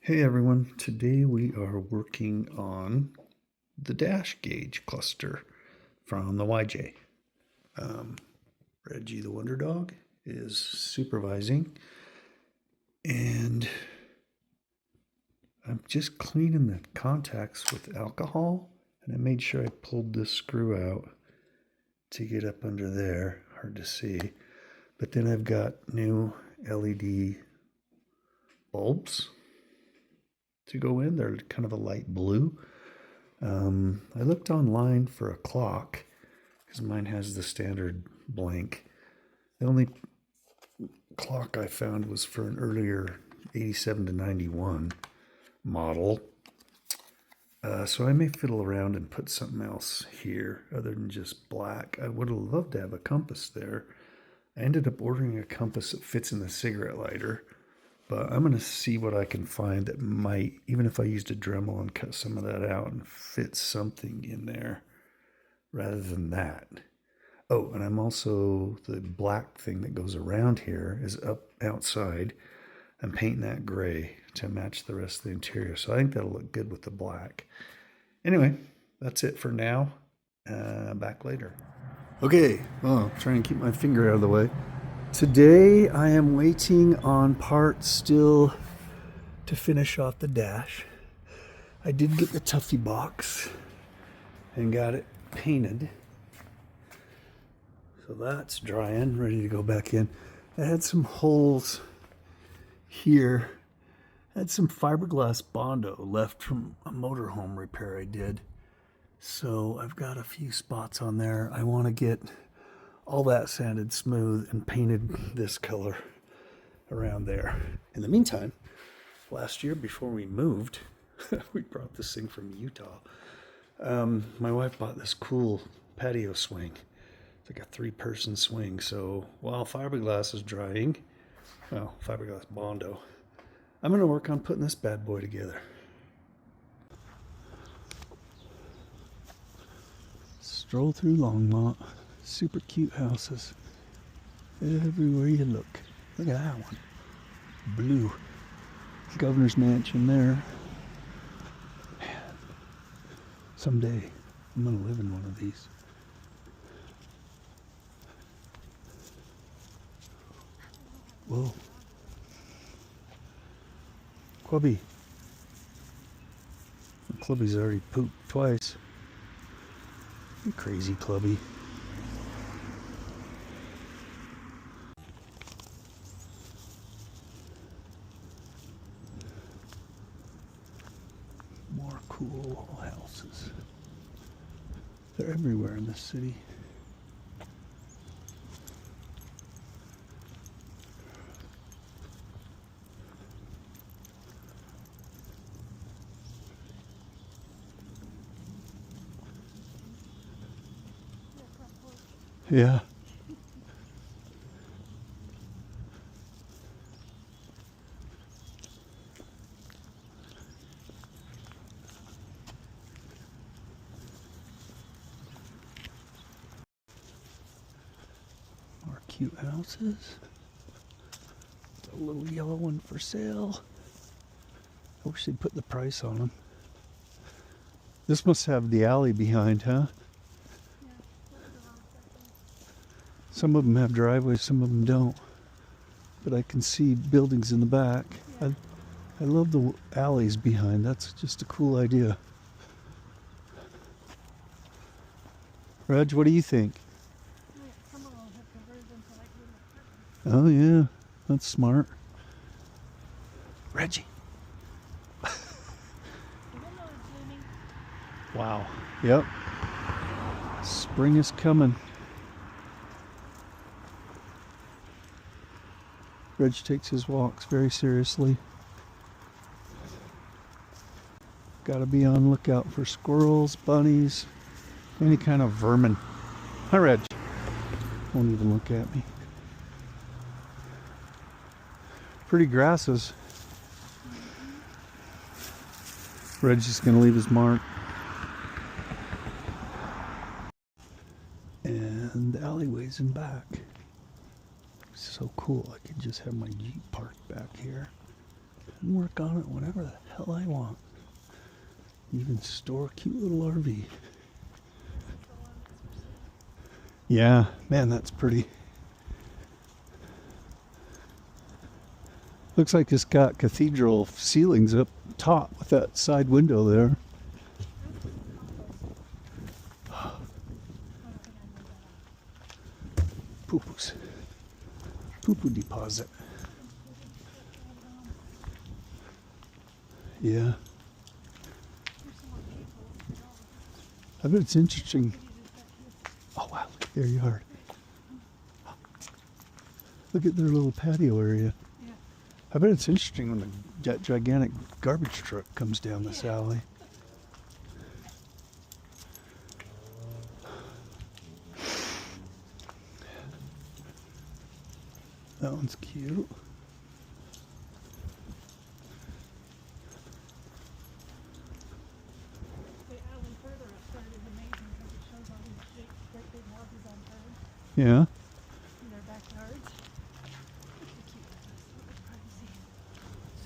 Hey everyone, today we are working on the dash gauge cluster from the YJ. Reggie the Wonder Dog is supervising, and I'm just cleaning the contacts with alcohol, and I made sure I pulled this screw out to get up under there. Hard to see, but then I've got new LED bulbs to go in. They're kind of a light blue. I looked online for a clock because mine has the standard blank. The only clock I found was for an earlier 87 to 91 model. So I may fiddle around and put something else here other than just black. I would have loved to have a compass there. I ended up ordering a compass that fits in the cigarette lighter, but I'm going to see what I can find that might, even if I used a Dremel and cut some of that out and fit something in there rather than that. Oh, and I'm also, the black thing that goes around here is up outside. I'm painting that gray to match the rest of the interior. So I think that'll look good with the black. Anyway, that's it for now. Back later. Okay, well, I'm trying to keep my finger out of the way. Today I am waiting on parts still to finish off the dash. I did get the Tuffy box and got it painted. So that's drying, ready to go back in. I had some holes here. I had some fiberglass Bondo left from a motorhome repair I did. So I've got a few spots on there. I want to get all that sanded smooth and painted this color around there. In the meantime, last year before we moved, we brought this thing from Utah. My wife bought this cool patio swing. It's like a 3-person swing. So while fiberglass is drying, well, fiberglass Bondo, I'm going to work on putting this bad boy together. Stroll through Longmont. Super cute houses everywhere you look. Look at that one. Blue. Governor's mansion there. Man, someday I'm going to live in one of these. Whoa. Clubby. Clubby's already pooped twice. You crazy Clubby. More cool houses. They're everywhere in this city. Yeah. More cute houses. A little yellow one for sale. I wish they'd put the price on them. This must have the alley behind, huh? Some of them have driveways, some of them don't. But I can see buildings in the back. Yeah. I love the alleys behind. That's just a cool idea. Reg, what do you think? Some of them have converted them to like Oh little yeah, that's smart. Reggie. Wow. Yep. Spring is coming. Reg takes his walks very seriously. Gotta be on lookout for squirrels, bunnies, any kind of vermin. Hi, Reg. Won't even look at me. Pretty grasses. Reg's just gonna leave his mark. And the alleyways in back. So cool. I could just have my Jeep parked back here. and work on it whenever the hell I want. Even store a cute little RV. Yeah, man, that's pretty. Looks like it's got cathedral ceilings up top with that side window there. Poo-poos. Poo-poo deposit. Yeah. I bet it's interesting. Oh wow, look at their yard. Look at their little patio area. Yeah. I bet it's interesting when that gigantic garbage truck comes down this alley. That one's cute. The alley further outside is amazing because it shows all these big, great big houses on turns Yeah. in their backyards. It's a cute little privacy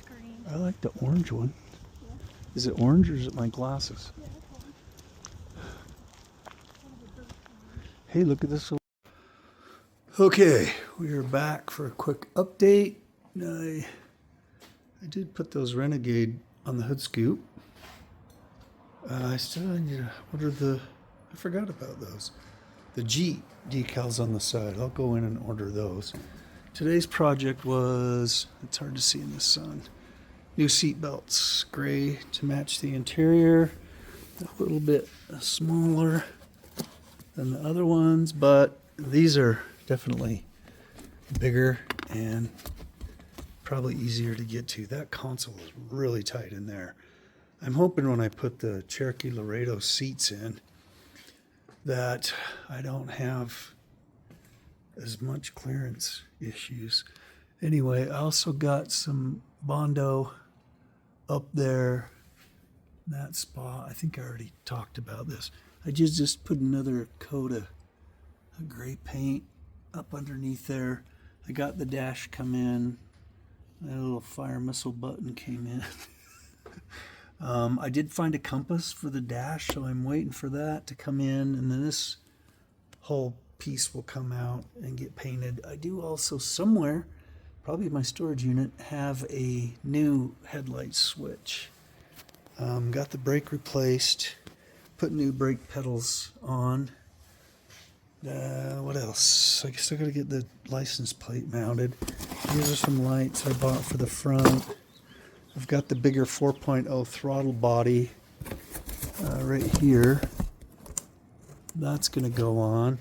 screen. I like the orange one. Yeah. Is it orange or is it my glasses? Yeah, that's one. One of the birds orange. Hey, look at this. Okay, we are back for a quick update. I did put those Renegade on the hood scoop. I still need to order I forgot about those. The Jeep decals on the side. I'll go in and order those. Today's project was, it's hard to see in the sun, new seat belts, gray to match the interior. A little bit smaller than the other ones, but these are definitely bigger and probably easier to get to. That console is really tight in there. I'm hoping when I put the Cherokee Laredo seats in that I don't have as much clearance issues. Anyway, I also got some Bondo up there in that spot. I think I already talked about this. I just put another coat of gray paint up underneath there. I got the dash come in. That little fire missile button came in. I did find a compass for the dash, so I'm waiting for that to come in, and then this whole piece will come out and get painted. I do also somewhere, probably my storage unit, have a new headlight switch. Got the brake replaced, put new brake pedals on. What else? I still gotta get the license plate mounted. These are some lights I bought for the front. I've got the bigger 4.0 throttle body right here. That's gonna go on.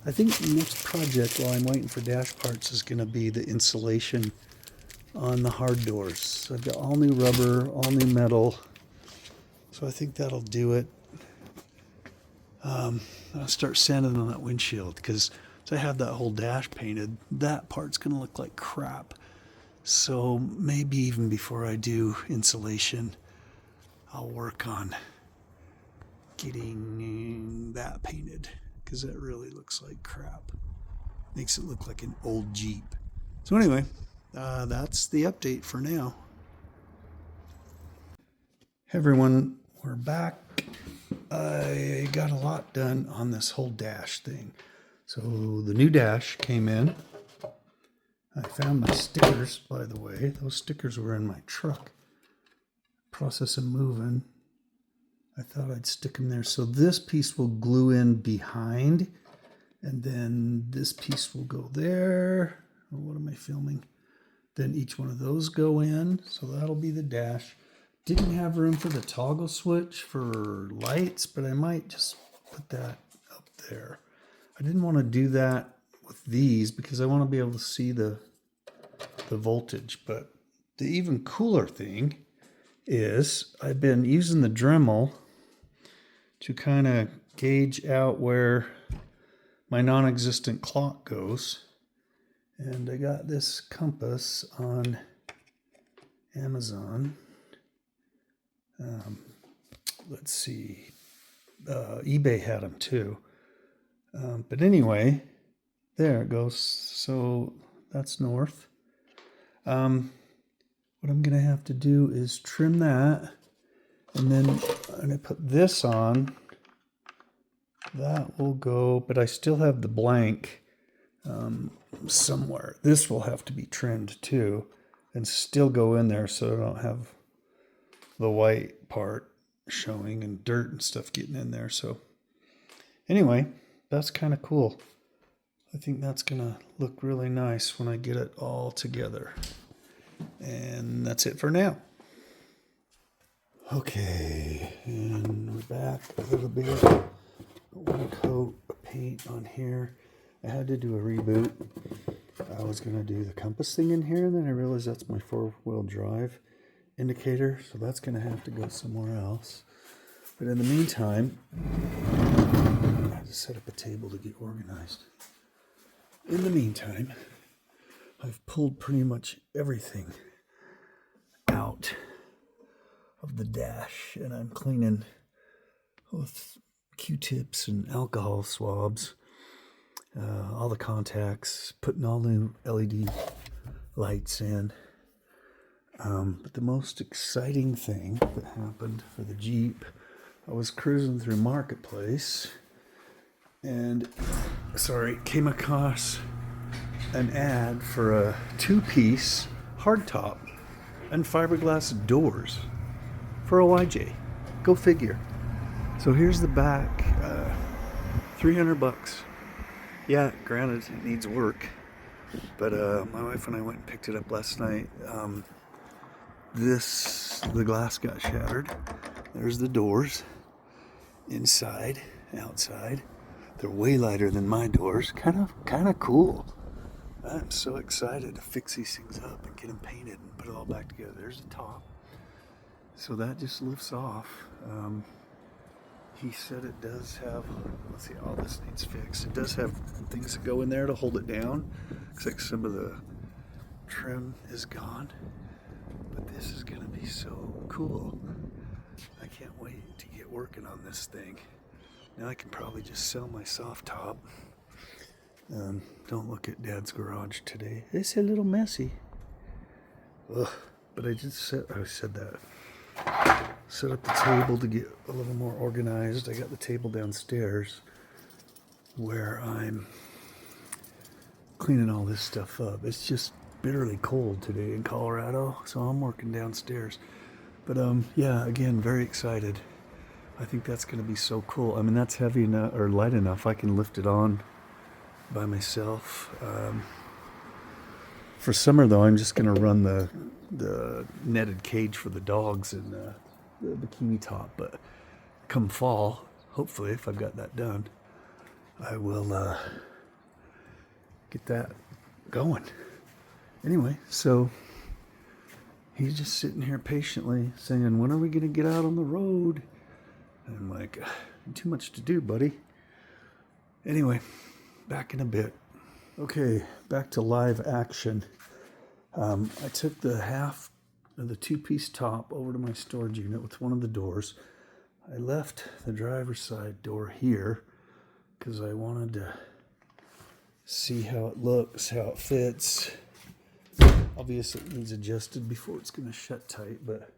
I think the next project while I'm waiting for dash parts is gonna be the insulation on the hard doors. So I've got all new rubber, all new metal. So I think that'll do it. I'll start sanding on that windshield because I have that whole dash painted. That part's going to look like crap. So maybe even before I do insulation, I'll work on getting that painted because that really looks like crap. Makes it look like an old Jeep. So anyway, that's the update for now. Hey everyone, we're back. I got a lot done on this whole dash thing. So the new dash came in. I found my stickers, by the way. Those stickers were in my truck. Process of moving. I thought I'd stick them there. So this piece will glue in behind, and then this piece will go there. Oh, what am I filming? Then each one of those go in. So that'll be the dash. Didn't have room for the toggle switch for lights, but I might just put that up there. I didn't want to do that with these because I want to be able to see the voltage. But the even cooler thing is I've been using the Dremel to kind of gauge out where my non-existent clock goes. And I got this compass on Amazon. Let's see, eBay had them too. But anyway, there it goes. So that's north. what I'm going to have to do is trim that. And then I'm going to put this on. That will go, but I still have the blank somewhere. This will have to be trimmed too and still go in there so I don't have the white part showing and dirt and stuff getting in there. So anyway, that's kind of cool. I think that's going to look really nice when I get it all together. And that's it for now. Okay, and we're back a little bit. One coat of paint on here. I had to do a reboot. I was going to do the compass thing in here, and then I realized that's my 4-wheel drive indicator, so that's going to have to go somewhere else. But in the meantime, I had to set up a table to get organized. In the meantime, I've pulled pretty much everything out of the dash, and I'm cleaning with Q-tips and alcohol swabs, all the contacts, putting all new LED lights in. But the most exciting thing that happened for the Jeep, I was cruising through Marketplace and came across an ad for a 2-piece hardtop and fiberglass doors for a YJ. Go figure. So here's the back, $300. Yeah, granted it needs work, but my wife and I went and picked it up last night. The glass got shattered. There's the doors, inside, outside. They're way lighter than my doors. Kind of cool. I'm so excited to fix these things up and get them painted and put it all back together. There's the top. So that just lifts off. He said it does have, let's see, all this needs fixed. It does have things that go in there to hold it down. Looks like some of the trim is gone. But this is gonna be so cool. I can't wait to get working on this thing. Now I can probably just sell my soft top. Don't look at Dad's garage today. It's a little messy. Ugh, but I said that. Set up the table to get a little more organized. I got the table downstairs where I'm cleaning all this stuff up. It's just bitterly cold today in Colorado, so I'm working downstairs. But yeah, again, very excited. I think that's going to be so cool. I mean, that's heavy enough or light enough I can lift it on by myself. For summer though, I'm just going to run the netted cage for the dogs and the bikini top. But come fall, hopefully, if I've got that done, I will get that going. Anyway, so he's just sitting here patiently saying, when are we going to get out on the road? And I'm like, too much to do, buddy. Anyway, back in a bit. Okay, back to live action. I took the half of the 2-piece top over to my storage unit with one of the doors. I left the driver's side door here because I wanted to see how it looks, how it fits. Obviously it needs adjusted before it's going to shut tight, but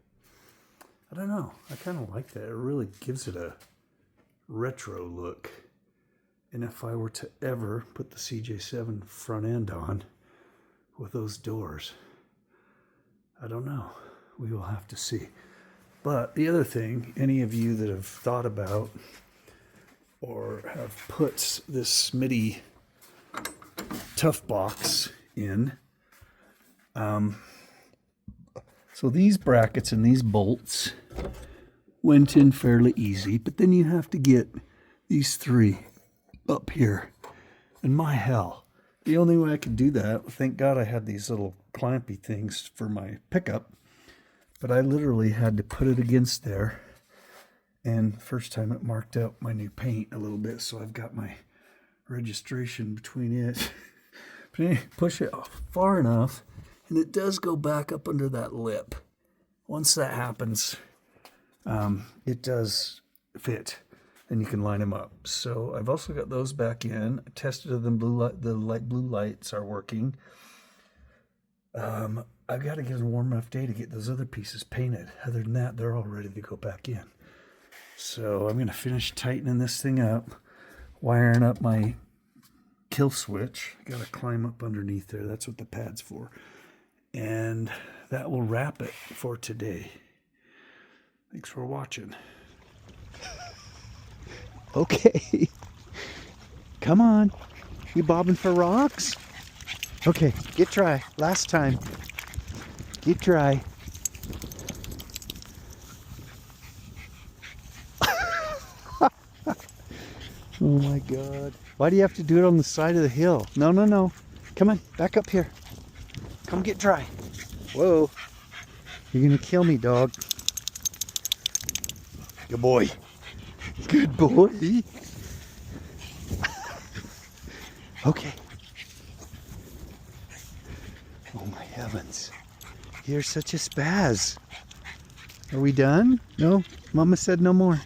I don't know. I kind of like that. It really gives it a retro look. And if I were to ever put the CJ7 front end on with those doors, I don't know. We will have to see. But the other thing, any of you that have thought about or have put this Smitty Tough Box in, so these brackets and these bolts went in fairly easy, but then you have to get these 3 up here. And my hell, the only way I could do that, thank God I had these little clampy things for my pickup, but I literally had to put it against there. And first time it marked out my new paint a little bit, so I've got my registration between it. But anyway, push it off far enough, and it does go back up under that lip. Once that happens, it does fit, and you can line them up. So I've also got those back in. I tested them. The light blue lights are working. I've got to get a warm enough day to get those other pieces painted. Other than that, they're all ready to go back in. So I'm going to finish tightening this thing up, wiring up my kill switch. I got to climb up underneath there. That's what the pad's for. And that will wrap it for today. Thanks for watching. Okay. Come on. You bobbing for rocks? Okay, get dry. Last time. Get dry. Oh my God. Why do you have to do it on the side of the hill? No, no, no. Come on, back up here. Come get dry. Whoa. You're gonna kill me, dog. Good boy. Good boy. Okay. Oh my heavens. You're such a spaz. Are we done? No? Mama said no more.